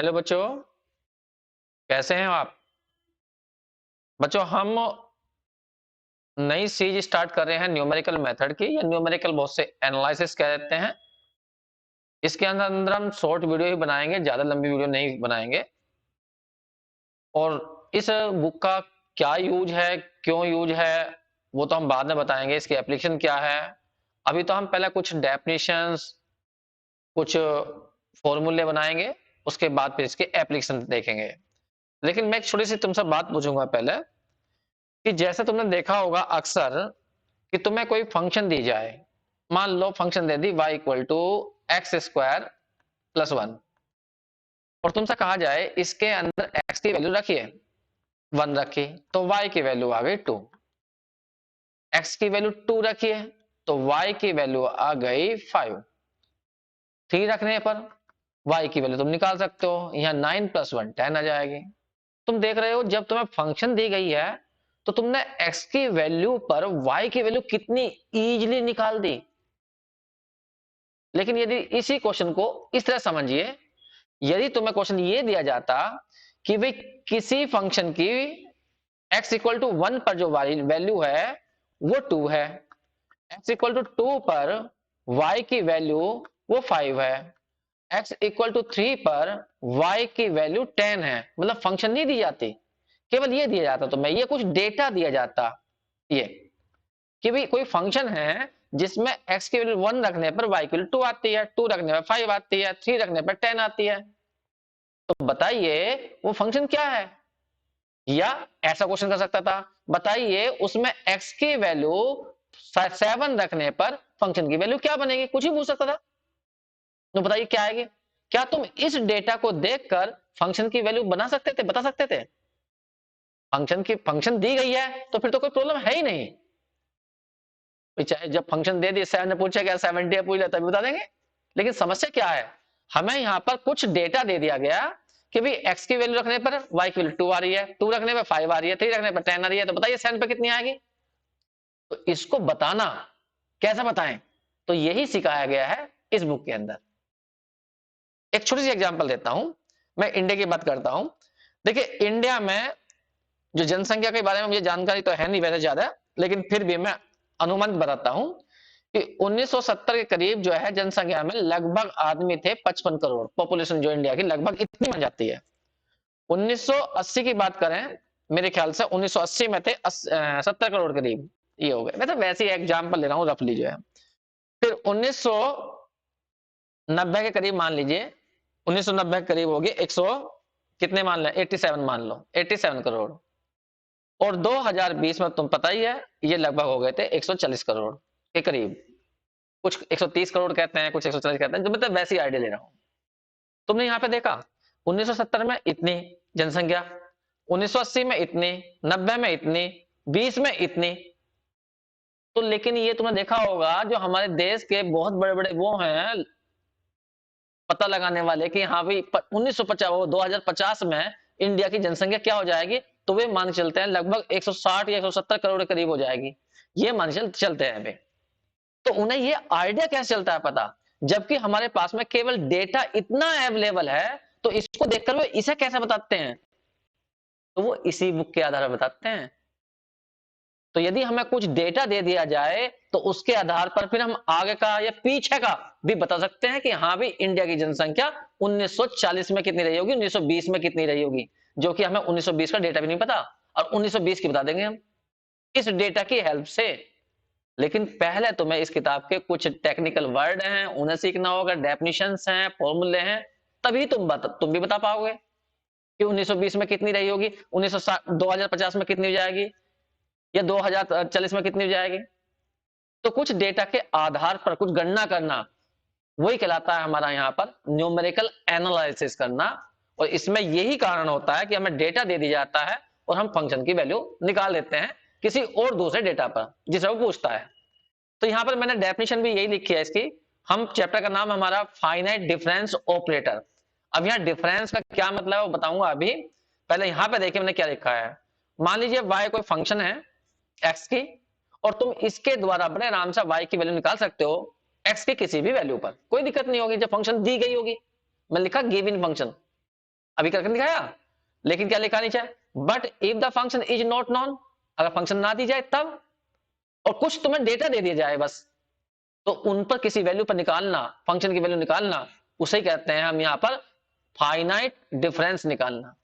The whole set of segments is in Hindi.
हेलो बच्चों, कैसे हैं आप? बच्चों, हम नई सीरीज स्टार्ट कर रहे हैं न्यूमेरिकल मेथड की, या न्यूमेरिकल बहुत से एनालिसिस कह देते हैं। इसके अंदर हम शॉर्ट वीडियो ही बनाएंगे, ज्यादा लंबी वीडियो नहीं बनाएंगे। और इस बुक का क्या यूज है, क्यों यूज है, वो तो हम बाद में बताएंगे। इसकी एप्लीकेशन क्या है, अभी तो हम पहले कुछ डेफिनेशंस, कुछ फॉर्मूले बनाएंगे, उसके बाद फिर इसके एप्लीकेशन देखेंगे। लेकिन मैं एक छोटी सी तुमसे बात पूछूंगा पहले, कि जैसे तुमने देखा होगा अक्सर कि तुम्हें कोई फंक्शन दी जाए। मान लो फंक्शन दे दी y equal to x square plus 1, और तुमसे कहा जाए इसके अंदर x की वैल्यू रखिए, 1 रखी तो y की वैल्यू आ गई 2, x की वैल्यू 2 रखिए तो y की वैल्यू आ गई 5। 3 रखने पर y की वैल्यू तुम निकाल सकते हो, यहाँ 9 प्लस 1 10 आ जाएगी। तुम देख रहे हो जब तुम्हें फंक्शन दी गई है तो तुमने x की वैल्यू पर y की वैल्यू कितनी इजीली निकाल दी। लेकिन यदि इसी क्वेश्चन को इस तरह समझिए, यदि तुम्हें क्वेश्चन ये दिया जाता कि भाई किसी फंक्शन की x इक्वल टू 1 पर जो वैल्यू है वो 2 है, x इक्वल टू 2 पर y की वैल्यू वो 5 है, x इक्वल टू 3 पर y की वैल्यू 10 है, मतलब फंक्शन नहीं दी जाती, केवल ये दिया जाता, तो मैं ये कुछ डेटा दिया जाता, ये कि भाई कोई फंक्शन है जिसमें x की वैल्यू 1 रखने पर y की वैल्यू 2 आती है, 2 रखने पर 5 आती है, 3 रखने पर 10 आती है। तो बताइए वो फंक्शन क्या है? या ऐसा क्वेश्चन कर सकता था, बताइए उसमें x की वैल्यू 7 रखने पर फंक्शन की वैल्यू क्या बनेगी, कुछ ही पूछ सकता था। तो बताइए क्या आएगी? क्या तुम इस डेटा को देखकर फंक्शन की वैल्यू बना सकते थे, बता सकते थे? फंक्शन दी गई है तो फिर तो कोई प्रॉब्लम है ही नहीं। चाहे जब फंक्शन दे दी, 7 ने पूछा क्या 70 है, पूछ लिया तभी बता देंगे। लेकिन समस्या क्या है, हमें यहाँ पर कुछ डेटा दे दिया गया कि भाई x की वैल्यू रखने पर y की वैल्यू 2 आ रही है, 2 रखने पर 5 आ रही है, 3 रखने पर 10 आ रही है, तो बताइए 7 पे कितनी आएगी? तो इसको बताना कैसे बताएं, तो यही सिखाया गया है इस बुक के अंदर। एक छोटी सी एग्जांपल देता हूं, मैं इंडिया की बात करता हूं। देखिए इंडिया में जो जनसंख्या के बारे में मुझे जानकारी तो है नहीं वैसे ज्यादा, लेकिन फिर भी मैं अनुमान बताता हूं कि 1970 के करीब जो है जनसंख्या में लगभग आदमी थे 55 करोड़, पॉपुलेशन जो इंडिया की लगभग इतनी बन जाती है। 1980 की बात करें, मेरे ख्याल से 1980 में थे 70 करोड़ करीब, ये हो गए। मैं तो वैसे ही एग्जांपल ले रहा हूँ रफली जो है। फिर 1990 के करीब मान लीजिए, 1990 के करीब हो गए 100 कितने मान लें, 87 मान लो, 87 करोड़। और 2020 में तुम पता ही है ये लगभग हो गए थे 140 करोड़ के करीब। कुछ 130 करोड़ कहते हैं, कुछ 140 कहते हैं, तो मतलब वैसी आइडिया ले रहा हूं। तुमने यहां पे देखा 1970 में इतनी जनसंख्या, 1980 में इतनी, 90 में इतनी, 20 में इतनी। तो लेकिन ये तुमने देखा होगा जो हमारे देश के बहुत बड़े बड़े वो हैं पता लगाने वाले कि हाँ भाई 1950 2050 में इंडिया की जनसंख्या क्या हो जाएगी, तो वे मान चलते हैं लगभग 160 या 170 करोड़ के करीब हो जाएगी। ये मान चलते हैं वे। तो उन्हें ये आइडिया कैसे चलता है पता, जबकि हमारे पास में केवल डेटा इतना अवेलेबल है, तो इसको देखकर वो इसे कैसे बताते हैं, तो वो इसी बुक के आधार पर बताते हैं। तो यदि हमें कुछ डेटा दे दिया जाए तो उसके आधार पर फिर हम आगे का या पीछे का भी बता सकते हैं कि हाँ भी इंडिया की जनसंख्या 1940 में कितनी रही होगी, 1920 में कितनी रही होगी, जो कि हमें 1920 का डेटा भी नहीं पता, और 1920 की बता देंगे हम इस डेटा की हेल्प से। लेकिन पहले तुम्हें इस किताब के कुछ टेक्निकल वर्ड हैं उन्हें सीखना होगा, डेफिनेशंस हैं, फॉर्मूले हैं, तभी तुम भी बता पाओगे कि 1920 में कितनी रही होगी, 2050 में कितनी हो जाएगी, या 2040 में कितनी हो जाएगी। तो कुछ डेटा के आधार पर कुछ गणना करना, वही कहलाता है हमारा यहाँ पर न्यूमेरिकल एनालिसिस करना। और इसमें यही कारण होता है कि हमें डेटा दे दिया जाता है और हम फंक्शन की वैल्यू निकाल लेते हैं किसी और दूसरे डेटा पर जिसे वो पूछता है। तो यहाँ पर मैंने डेफिनेशन भी यही लिखी है इसकी। हम चैप्टर का नाम हमारा फाइनाइट डिफरेंस ऑपरेटर। अब यहाँ डिफरेंस का क्या मतलब है वो बताऊंगा अभी। पहले यहाँ पे देखिए मैंने क्या लिखा है। मान लीजिए y कोई फंक्शन है x की, और तुम इसके द्वारा बड़े आराम से y की वैल्यू निकाल सकते हो x की किसी भी वैल्यू पर, कोई दिक्कत नहीं होगी जब फंक्शन दी गई होगी। मैं लिखा गिवन फंक्शन, अभी करके दिखाया, लेकिन क्या लिखा नीचे, but if the function is not non, अगर फंक्शन ना दी जाए तब, और कुछ तुम्हें डेटा दे दिया जाए बस, तो उन पर किसी वैल्यू पर निकालना, फंक्शन की वैल्यू निकालना, उसे कहते हैं हम यहां पर फाइनाइट डिफरेंस निकालना।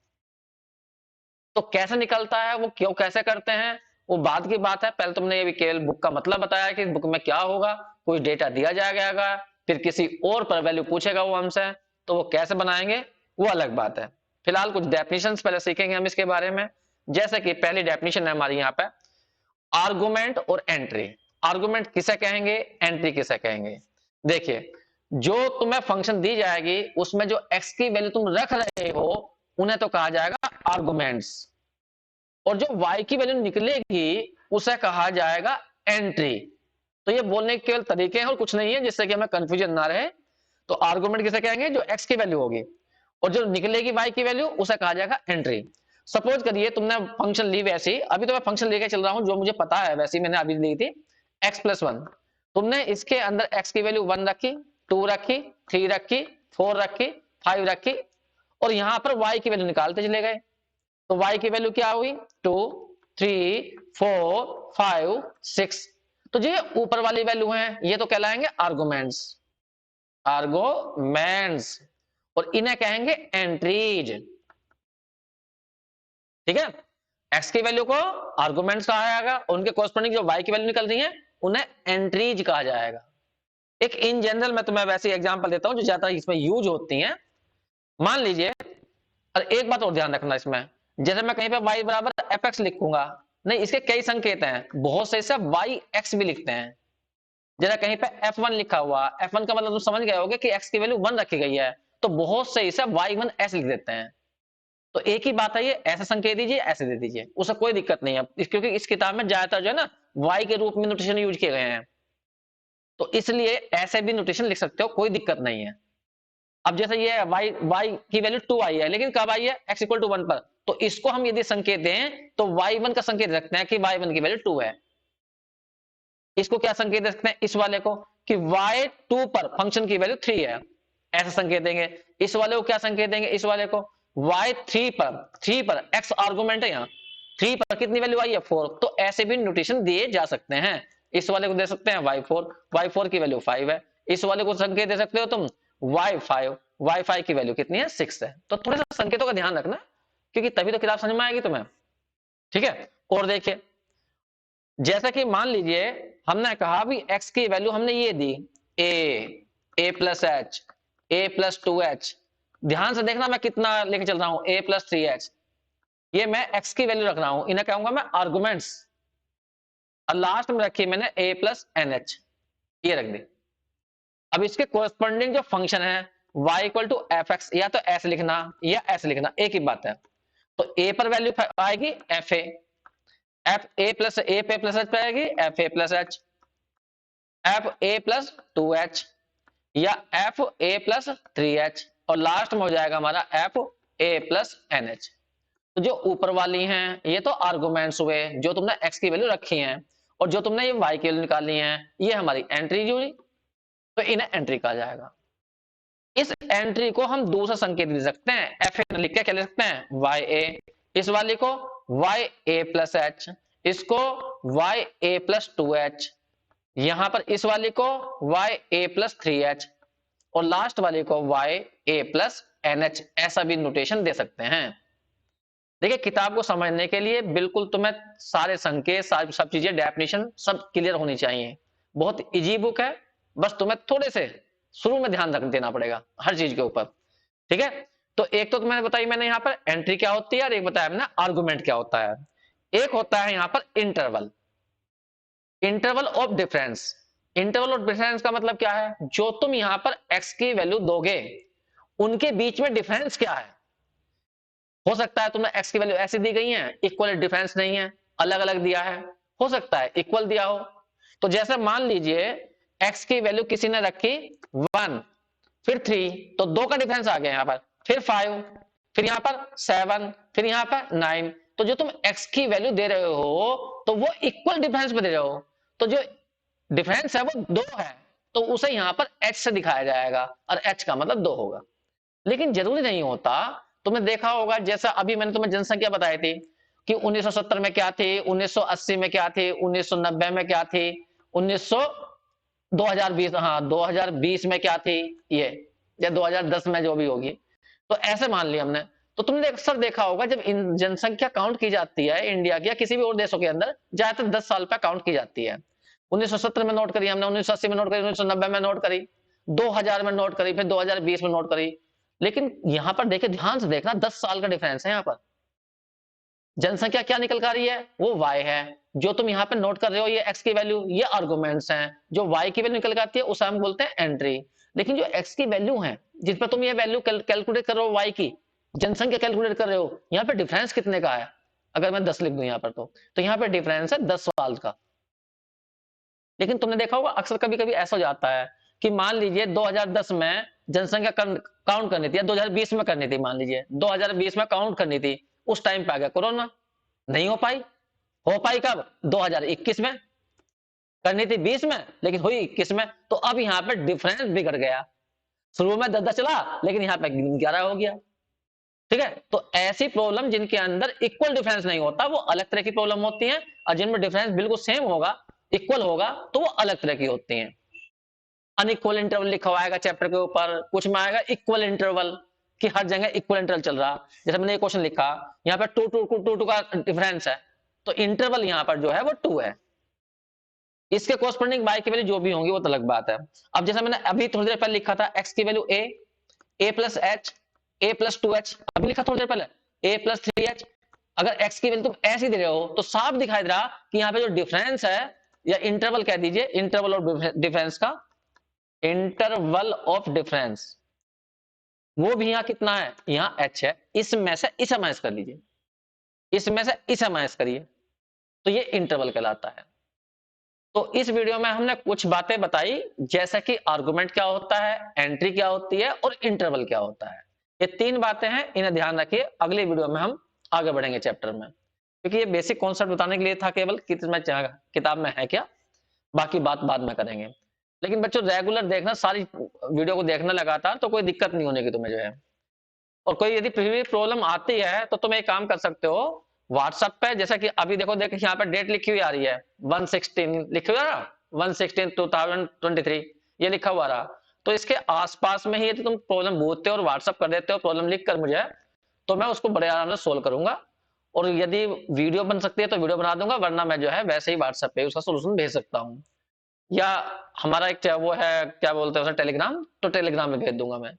तो कैसे निकलता है वो, क्यों कैसे करते हैं, वो बाद की बात है। पहले तुमने ये केवल बुक का मतलब बताया कि बुक में क्या होगा, कोई डेटा दिया जाएगा, फिर किसी और पर वैल्यू पूछेगा वो हमसे, तो वो कैसे बनाएंगे वो अलग बात है। फिलहाल कुछ डेफिनेशंस पहले सीखेंगे हम इसके बारे में। जैसे कि पहली डेफिनेशन है हमारी यहाँ पे, आर्गुमेंट और एंट्री। आर्गुमेंट किसे कहेंगे, एंट्री किसे कहेंगे। देखिए, जो तुम्हें फंक्शन दी जाएगी उसमें जो एक्स की वैल्यू तुम रख रहे हो उन्हें तो कहा जाएगा आर्गुमेंट्स, और जो y की वैल्यू निकलेगी उसे कहा जाएगा एंट्री। तो ये बोलने के केवल तरीके हैं और कुछ नहीं है, जिससे कि हमें कंफ्यूजन ना रहे। तो आर्गुमेंट किसे कहेंगे, जो x की वैल्यू होगी, और जो निकलेगी y की वैल्यू उसे कहा जाएगा एंट्री। सपोज करिए तुमने फंक्शन ली, वैसी अभी तो मैं फंक्शन लेके चल रहा हूं जो मुझे पता है, वैसी मैंने अभी ली थी x+1। तुमने इसके अंदर x की वैल्यू 1 रखी, 2 रखी, 3 रखी, 4 रखी, 5 रखी, और यहां पर y की वैल्यू निकालते चले गए। तो y की वैल्यू क्या हुई, 2, 3, 4, 5, 6। तो जो ये ऊपर वाली वैल्यू है ये तो कहलाएंगे आर्गुमेंट्स, आर्गुमेंट्स, और इन्हें कहेंगे एंट्रीज। ठीक है, x की वैल्यू को आर्गुमेंट्स कहा जाएगा, उनके कोरस्पोंडिंग जो y की वैल्यू निकल रही है उन्हें एंट्रीज कहा जाएगा। एक इन जनरल मैं तुम्हें वैसे एग्जांपल देता हूं जो ज्यादा इसमें यूज होती हैं। मान लीजिए, और एक बात और ध्यान रखना इसमें, जैसे मैं कहीं पे y बराबर fx लिखूंगा, नहीं इसके कई संकेत हैं, बहुत से सब yx भी लिखते हैं। जैसे कहीं पे f1 लिखा हुआ, f1 का मतलब तुम समझ गए होगे कि x की वैल्यू 1 रखी गई है, तो बहुत से इसे y1s लिख देते हैं। तो एक ही बात है, ये ऐसे संकेत दीजिए, ऐसे दे दीजिए, उससे कोई दिक्कत नहीं है, क्योंकि इस किताब में ज्यादातर जो है ना y के रूप में नोटेशन यूज किए गए हैं, तो इसलिए ऐसे भी नोटेशन लिख सकते हो, कोई दिक्कत नहीं है। अब जैसे ये y की वैल्यू 2 आई है, लेकिन कब आई है, x इक्वल टू 1 पर, तो इसको हम यदि संकेत दें तो y1 का संकेत रखते हैं कि y1 की वैल्यू 2 है। इसको क्या संकेत दे सकते हैं, इस वाले को, कि y2 पर फंक्शन की वैल्यू 3 है, ऐसा संकेत देंगे। इस वाले को क्या संकेत देंगे, इस वाले को y3 पर, 3 पर x आर्गुमेंट है, यहाँ 3 पर कितनी वैल्यू आई है, 4। तो ऐसे भी नोटेशन दिए जा सकते हैं। इस वाले को दे सकते हैं y4 की वैल्यू 5 है। इस वाले को संकेत दे सकते हो तुम y5 की वैल्यू कितनी है, 6 है। तो थोड़ा सा संकेतों का ध्यान रखना, क्योंकि तभी तो किताब समझ में आएगी तुम्हें। ठीक है, और देखिए, जैसा कि मान लीजिए हमने कहा भी x की वैल्यू हमने ये दी, a+h, a+2h। ध्यान से देखना मैं कितना लेके चल रहा हूं, a+3h, ये मैं x की वैल्यू रख रहा हूं, इन्हें कहूंगा मैं आर्गुमेंट्स, और लास्ट में रखी मैंने a+nh, ये रख दी। अब इसके कोरस्पोंडिंग जो फंक्शन है y इक्वल टू fx, या तो ऐसे लिखना या ऐसे लिखना, एक ही बात है। तो a पर वैल्यू आएगी fa, a पे प्लस h पे आएगी fa+h, fa+2h, या fa+3h, और लास्ट में हो जाएगा हमारा fa+nh। तो जो ऊपर वाली हैं ये तो आर्गुमेंट्स हुए जो तुमने x की वैल्यू रखी हैं, और जो तुमने ये y की वैल्यू निकालनी है ये हमारी एंट्री हुई, तो इन्हें एंट्री कहा जाएगा। इस एंट्री को हम दूसरा संकेत दे सकते हैं, fa लिख के क्या लिख सकते हैं, ya, इस वाले को ya+h, इसको ya+2h, यहां पर इस वाले को ya+3h, और लास्ट वाले को ya+nh, ऐसा भी नोटेशन दे सकते हैं। देखिए, किताब को समझने के लिए बिल्कुल तुम्हें सारे संकेत, सब चीजें, डेफिनेशन सब क्लियर होनी चाहिए। बहुत इजी बुक है, बस तुम्हें थोड़े से शुरू में ध्यान रख देना पड़ेगा हर चीज के ऊपर। ठीक है, तो एक तो मैंने बताई मैंने यहाँ पर एंट्री क्या होती है, और एक बताया मैंने आर्गुमेंट क्या होता है। एक होता है यहाँ पर interval, interval of difference. Interval of difference का मतलब क्या है, जो तुम यहाँ पर x की वैल्यू दोगे उनके बीच में डिफरेंस क्या है। हो सकता है तुमने x की वैल्यू ऐसी दी गई है, इक्वल डिफरेंस नहीं है, अलग अलग दिया है, हो सकता है इक्वल दिया हो। तो जैसे मान लीजिए x की वैल्यू किसी ने रखी 1, फिर 3, तो 2 का डिफरेंस आ गया यहाँ पर, फिर 5, फिर यहाँ पर 7, फिर यहाँ पर 9। तो जो तुम x की वैल्यू दे रहे हो तो वो इक्वल डिफरेंस में दे रहे हो, तो जो डिफरेंस है वो 2 है, तो उसे यहाँ पर h से दिखाया जाएगा, और h का मतलब 2 होगा। लेकिन जरूरी नहीं होता, तुमने देखा होगा जैसा अभी मैंने तुम्हें जनसंख्या बताई थी कि 1970 में क्या थी, 1980 में क्या थी, 1990 में क्या थी, 1900 2020, हाँ 2020 में क्या थी ये, या 2010 में जो भी होगी। तो ऐसे मान लिया हमने। तो तुमने अक्सर देखा होगा जब जनसंख्या काउंट की जाती है इंडिया की या किसी भी और देशों के अंदर, ज्यादातर 10 साल पे काउंट की जाती है। 1970 में नोट करी हमने, 1980 में नोट करी, 1990 में नोट करी, 2000 में नोट करी, फिर 2020 में नोट करी। लेकिन यहां पर देखिए, ध्यान से देखना, 10 साल का डिफरेंस है यहाँ पर। जनसंख्या क्या निकल कर आ रही है, वो y है। जो तुम यहाँ पे नोट कर रहे हो ये x की वैल्यू, ये आर्गुमेंट्स हैं। जो y की वैल्यू निकल के आती है उसे हम बोलते हैं एंट्री। लेकिन जो x की वैल्यू है जिस पर तुम ये वैल्यू कैलकुलेट कर रहे हो, y की जनसंख्या कैलकुलेट कर रहे हो, यहाँ पे डिफरेंस कितने का है? अगर मैं 10 लिख दूं यहाँ पर तो यहाँ पे डिफरेंस है 10 साल का। लेकिन तुमने देखा होगा अक्सर कभी कभी ऐसा हो जाता है कि मान लीजिए 2010 में जनसंख्या काउंट करनी थी या 2020 में करनी थी, मान लीजिए 2020 में काउंट करनी थी, उस टाइम पे आ गया कोरोना, नहीं हो पाई कब? 2021 में। करनी थी 20 में लेकिन हुई 21 में। तो अब यहाँ पे डिफरेंस बिगड़ गया, शुरू में 10 चला लेकिन यहाँ पे 11 हो गया। ठीक है, तो ऐसी प्रॉब्लम जिनके अंदर इक्वल डिफरेंस नहीं होता वो अलग तरह की प्रॉब्लम होती है, और जिनमें डिफरेंस बिल्कुल सेम होगा, इक्वल होगा, तो वो अलग तरह की होती हैं। अनइक्वल इंटरवल लिखा हुआ आएगा चैप्टर के ऊपर, कुछ में आएगा इक्वल इंटरवल कि हर जगह इक्वल इंटरवल चल रहा। जैसे मैंने ये क्वेश्चन लिखा, यहाँ पर 2 का डिफरेंस है, तो इंटरवल यहाँ पर जो है वो 2 है। इसके कोरस्पोंडिंग y की वैल्यू जो भी होंगी वो तो अलग बात है। अब जैसे मैंने अभी थोड़ी देर पहले लिखा था x की value a plus H, a plus 2h, अभी लिखा थोड़ी देर पहले a प्लस 3h। अगर x की वैल्यू तुम ऐसी दे रहे हो तो साफ दिखाई दे रहा कि यहाँ पे जो डिफरेंस है, या इंटरवल कह दीजिए, इंटरवल ऑफ डिफरेंस का, इंटरवल ऑफ डिफरेंस, वो भी यहाँ कितना है, यहाँ h है। इसमें से इसे माइनस कर लीजिए, इसमें से इसे माइनस करिए, तो ये इंटरवल कहलाता है। तो इस वीडियो में हमने कुछ बातें बताई, जैसा कि आर्गुमेंट क्या होता है, एंट्री क्या होती है, और इंटरवल क्या होता है। ये 3 बातें हैं, इन्हें ध्यान रखिए। अगली वीडियो में हम आगे बढ़ेंगे चैप्टर में, क्योंकि ये बेसिक कॉन्सेप्ट बताने के लिए था केवल कि इसमें किताब में है क्या, बाकी बात बाद में करेंगे। लेकिन बच्चों रेगुलर देखना, सारी वीडियो को देखना लगातार, तो कोई दिक्कत नहीं होने की तुम्हें जो है। और कोई यदि फिर भी प्रॉब्लम आती है तो तुम एक काम कर सकते हो, व्हाट्सएप पे, जैसा कि अभी देखो यहाँ पे डेट लिखी हुई आ रही है 116 लिखी हुई है, 1/16/2023 ये लिखा हुआ रहा। तो इसके आसपास में ही यदि तुम प्रॉब्लम पूछते हो और व्हाट्सएप कर देते हो प्रॉब्लम लिख कर मुझे, तो मैं उसको बड़े आराम से सोल्व करूंगा। और यदि वीडियो बन सकती है तो वीडियो बना दूंगा, वरना मैं जो है वैसे ही व्हाट्सएप पे उसका सोल्यूशन भेज सकता हूँ। या हमारा एक वो है, क्या बोलते हैं उसे, टेलीग्राम, तो टेलीग्राम में भेज दूंगा मैं।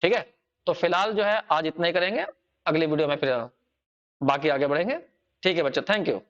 ठीक है, तो फिलहाल जो है आज इतना ही करेंगे, अगली वीडियो में फिर बाकी आगे बढ़ेंगे। ठीक है बच्चों, थैंक यू।